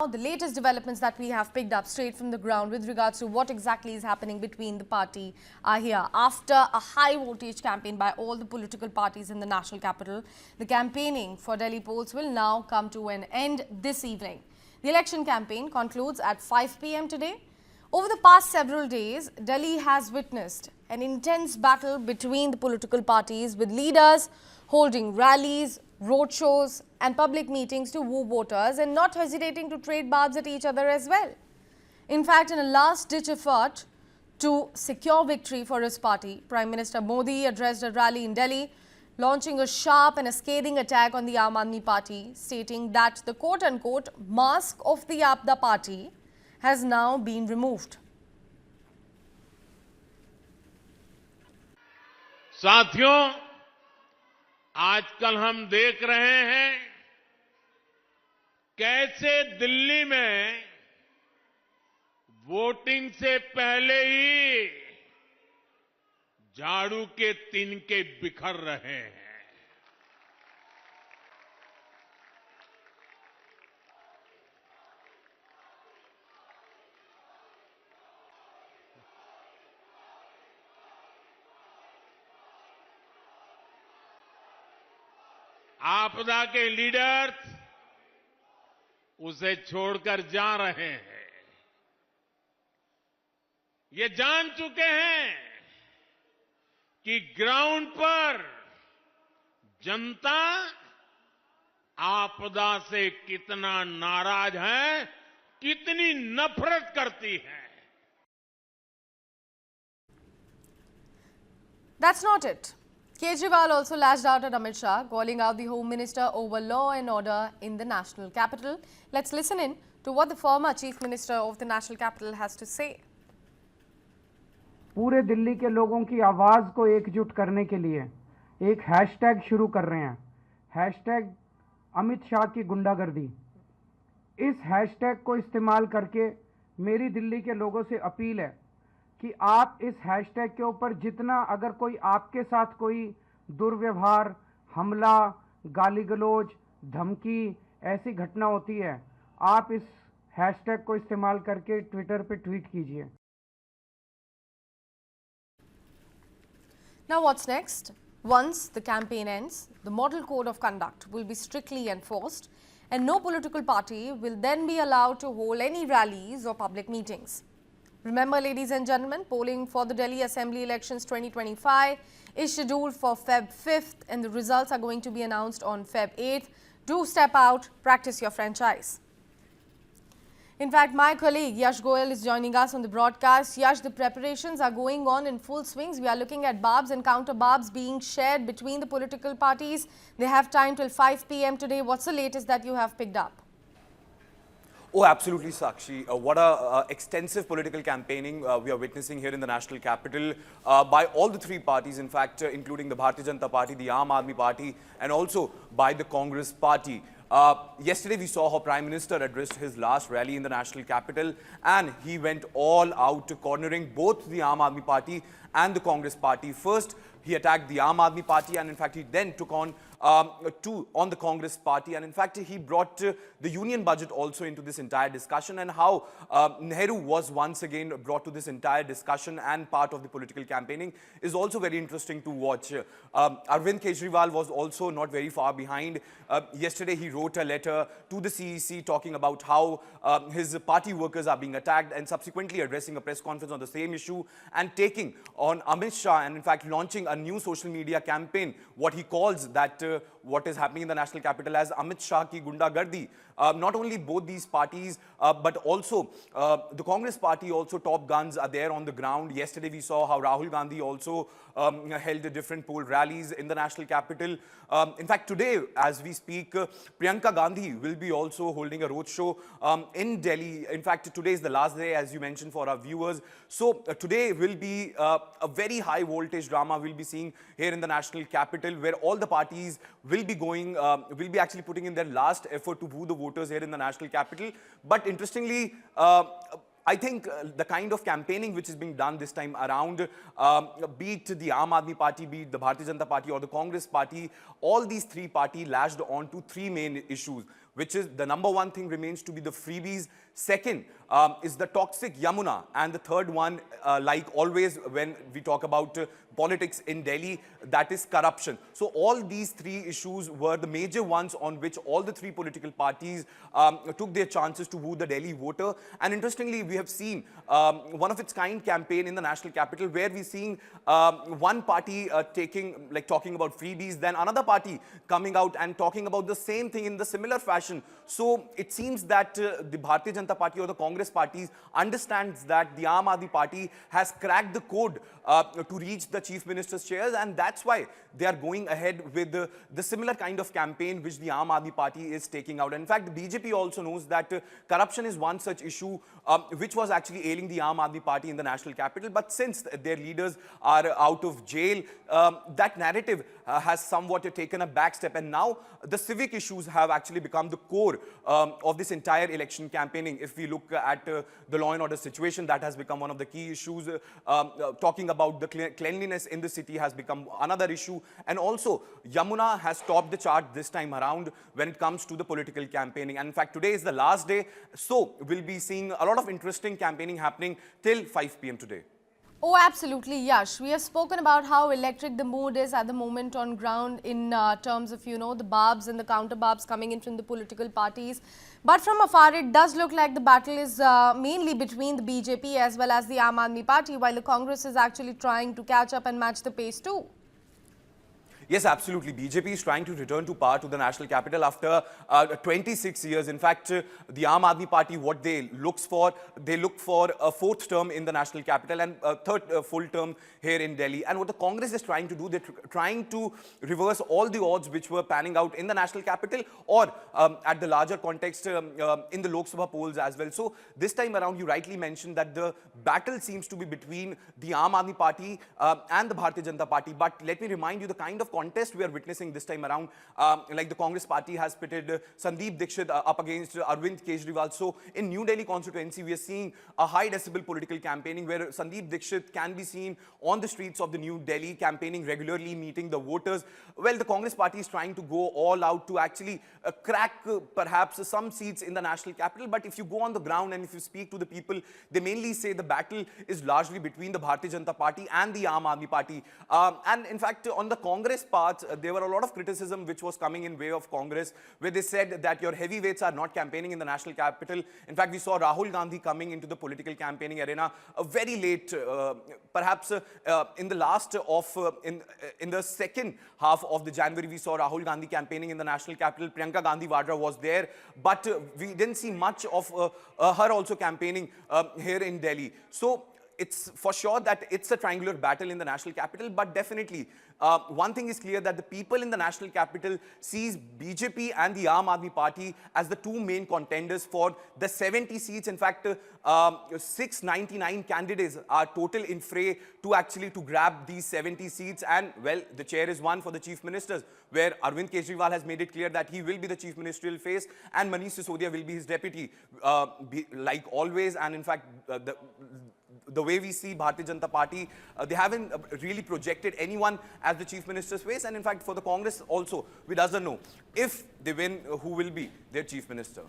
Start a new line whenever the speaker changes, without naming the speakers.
The latest developments that we have picked up straight from the ground with regards to what exactly is happening between the party are here. After a high voltage campaign by all the political parties in the national capital, the campaigning for Delhi polls will now come to an end this evening. The election campaign concludes at 5 p.m. today. Over the past several days, Delhi has witnessed an intense battle between the political parties, with leaders holding rallies, roadshows and public meetings to woo voters and not hesitating to trade barbs at each other as well. In fact, in a last-ditch effort to secure victory for his party, Prime Minister Modi addressed a rally in Delhi, launching a sharp and a scathing attack on the Aam Aadmi Party, stating that the quote-unquote mask of the Aapda Party has now been removed.
साथियों, आजकल हम देख रहे हैं कैसे दिल्ली में voting से पहले ही झाड़ू के तिनके बिखर रहे हैं। आपदा के लीडर्स उसे छोड़कर जा रहे हैं। ये जान चुके हैं कि ग्राउंड पर जनता आपदा से कितना नाराज है, कितनी नफरत करती है।
That's not it. Kejriwal also lashed out at Amit Shah, calling out the Home Minister over law and order in the national capital. Let's listen in to what the former Chief Minister of the national capital has to say.
पूरे दिल्ली के लोगों की आवाज को एकजुट करने के लिए एक हैशटैग शुरू कर रहे हैं, हैशटैग अमित शाह की गुंडागर्दी। इस हैशटैग को इस्तेमाल करके मेरी दिल्ली के लोगों से अपील है कि आप इस हैशटैग के ऊपर जितना, अगर कोई आपके साथ कोई दुर्व्यवहार, हमला, गाली गलौज, धमकी ऐसी घटना होती है, आप इस हैशटैग को इस्तेमाल करके ट्विटर पे ट्वीट कीजिए।
Now what's next? Once the campaign ends, the model code of conduct will be strictly enforced and no political party will then be allowed to hold any rallies or public meetings. Remember, ladies and gentlemen, polling for the Delhi Assembly elections 2025 is scheduled for Feb 5th and the results are going to be announced on Feb 8th. Do step out, practice your franchise. In fact, my colleague Yash Goyal is joining us on the broadcast. Yash, the preparations are going on in full swings. We are looking at barbs and counter barbs being shared between the political parties. They have time till 5 p.m. today. What's the latest that you have picked up?
Oh, absolutely, Sakshi. What a extensive political campaigning we are witnessing here in the national capital by all the three parties, in fact, including the Bharatiya Janata Party, the Aam Aadmi Party, and also by the Congress Party. Yesterday, we saw how Prime Minister addressed his last rally in the national capital, and he went all out, cornering both the Aam Aadmi Party and the Congress Party. First, he attacked the Aam Aadmi Party, and in fact, he then took on the Congress Party, and in fact he brought the union budget also into this entire discussion, and how Nehru was once again brought to this entire discussion and part of the political campaigning is also very interesting to watch. Arvind Kejriwal was also not very far behind. Yesterday he wrote a letter to the CEC talking about how his party workers are being attacked, and subsequently addressing a press conference on the same issue and taking on Amit Shah, and in fact launching a new social media campaign, what he calls that what is happening in the national capital as Amit Shah ki Gundagardi. Not only both these parties, but also the Congress Party, also top guns are there on the ground. Yesterday we saw how Rahul Gandhi also held different poll rallies in the national capital. In fact, today, as we speak, Priyanka Gandhi will be also holding a roadshow in Delhi. In fact, today is the last day, as you mentioned, for our viewers. So today will be a very high voltage drama we'll be seeing here in the national capital, where all the parties will be going, will be actually putting in their last effort to woo the voters here in the national capital. But interestingly, I think the kind of campaigning which is being done this time around, be it the Aam Aadmi Party, be it the Bharatiya Janata Party or the Congress Party, all these three parties lashed on to three main issues, which is the number one thing remains to be the freebies. Second is the toxic Yamuna. And the third one, like always when we talk about politics in Delhi, that is corruption. So all these three issues were the major ones on which all the three political parties took their chances to woo the Delhi voter. And interestingly, we have seen one of its kind campaign in the national capital, where we're seeing one party talking about freebies, then another party coming out and talking about the same thing in the similar fashion. So it seems that the Bharatiya Janata Party or the Congress parties understands that the Aam Aadmi Party has cracked the code to reach the chief minister's chairs, and that's why they are going ahead with the similar kind of campaign which the Aam Aadmi Party is taking out. In fact, the BJP also knows that corruption is one such issue which was actually ailing the Aam Aadmi Party in the national capital. But since their leaders are out of jail, that narrative has somewhat taken a back step, and now the civic issues have actually become the core of this entire election campaigning. If we look at the law and order situation, that has become one of the key issues. Talking about the cleanliness in the city has become another issue. And also, Yamuna has topped the chart this time around when it comes to the political campaigning. And in fact, today is the last day. So we'll be seeing a lot of interesting campaigning happening till 5 p.m. today.
Oh, absolutely, Yash. We have spoken about how electric the mood is at the moment on ground in terms of, the barbs and the counter barbs coming in from the political parties. But from afar, it does look like the battle is mainly between the BJP as well as the Aam Aadmi Party, while the Congress is actually trying to catch up and match the pace too.
Yes, absolutely. BJP is trying to return to power to the national capital after 26 years. In fact, the Aam Aadmi Party, what they look for a fourth term in the national capital and a third full term here in Delhi. And what the Congress is trying to do, they're trying to reverse all the odds which were panning out in the national capital or at the larger context in the Lok Sabha polls as well. So this time around, you rightly mentioned that the battle seems to be between the Aam Aadmi Party and the Bharatiya Janata Party. But let me remind you the kind of contest we are witnessing this time around. Like the Congress party has pitted Sandeep Dixit up against Arvind Kejriwal. So in New Delhi constituency, we are seeing a high decibel political campaigning where Sandeep Dixit can be seen on the streets of the New Delhi campaigning regularly, meeting the voters. Well, the Congress party is trying to go all out to actually crack perhaps some seats in the national capital. But if you go on the ground and if you speak to the people, they mainly say the battle is largely between the Bharatiya Janata Party and the Aam Aadmi Party. And in fact, on the Congress part, there were a lot of criticism which was coming in way of Congress, where they said that your heavyweights are not campaigning in the national capital. In fact, we saw Rahul Gandhi coming into the political campaigning arena very late, perhaps in the last of, in the second half of the January, we saw Rahul Gandhi campaigning in the national capital. Priyanka Gandhi Vadra was there, but we didn't see much of her also campaigning here in Delhi. So it's for sure that it's a triangular battle in the national capital, but definitely one thing is clear, that the people in the national capital sees BJP and the Aam Aadmi Party as the two main contenders for the 70 seats. In fact, 699 candidates are total in fray to grab these 70 seats. And well, the chair is one for the chief ministers, where Arvind Kejriwal has made it clear that he will be the chief ministerial face and Manish Sisodia will be his deputy, like always. And in fact, the way we see Bharatiya Janata Party, they haven't really projected anyone as the chief minister's face. And in fact, for the Congress also, we doesn't know if they win, who will be their chief minister.